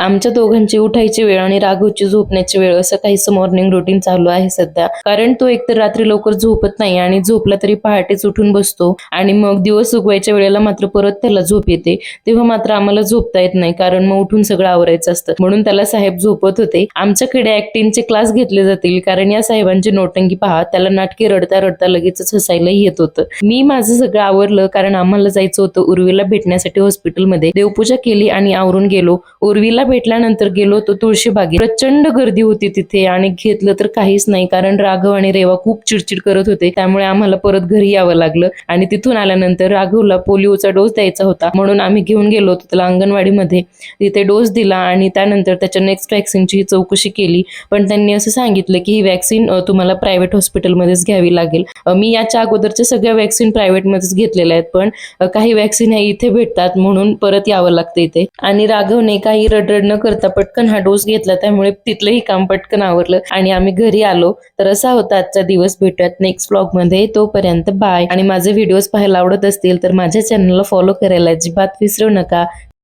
आमच्या दोघांची उठायची वेळ आणि राघवची झोपण्याची वेळ असं काहीसं मॉर्निंग रुटीन चालू आहे सध्या. कारण तो एकतर रात्री लवकर झोपत नाही आणि झोपला तरी पहाटेच उठून बसतो आणि मग दिवस उगवायच्या वेळेला मात्र परत त्याला झोप येते. तेव्हा मात्र आम्हाला झोपता येत नाही, कारण मग उठून सगळं आवरायचं असतं. म्हणून त्याला साहेब झोपत होते. आमच्याकडे ऍक्टिंगचे क्लास घेतले जातील, कारण या साहेबांची नौटंकी पहा. त्याला नाटके रडता रडता लगेचच हसायलाही येत होतं. मी माझं सगळं आवरलं, कारण आम्हाला जायचं होतं उर्वीला भेटण्यासाठी हॉस्पिटलमध्ये. देवपूजा केली आणि आवरून गेलो. उर्वीला भेटल्यानंतर गेलो तो तुळशीबागेत. प्रचंड गर्दी होती तिथे आणि घेतलं तर काहीच नाही, कारण राघव आणि रेवा खूप चिडचिड करत होते. त्यामुळे आम्हाला परत घरी यावं लागलं. आणि तिथून आल्यानंतर राघवला पोलिओचा डोस द्यायचा होता, म्हणून आम्ही घेऊन गेलो होतो त्याला अंगणवाडीमध्ये. तिथे डोस दिला आणि त्यानंतर त्याच्या नेक्स्ट व्हॅक्सिनची चौकशी केली. पण त्यांनी असं सांगितलं की ही व्हॅक्सिन तुम्हाला प्रायव्हेट हॉस्पिटलमध्येच घ्यावी लागेल. मी याच्या अगोदरच्या सगळ्या व्हॅक्सिन प्रायव्हेटमध्येच घेतलेल्या आहेत, पण काही व्हॅक्सिन हे इथे भेटतात म्हणून परत यावं लागतं इथे. आणि राघवने काही रडरड न करता पटकन हा डोस घेतला, त्यामुळे तिथलंही काम पटकन आवरलं आणि आम्ही घरी आलो. तर असा होता आजचा दिवस. भेटूयात नेक्स्ट व्लॉग मध्ये. तोपर्यंत बाय. आणि माझे व्हिडिओज पाहायला आवडत असतील तर माझ्या चॅनलला फॉलो करायला अजिबात विसरू नका.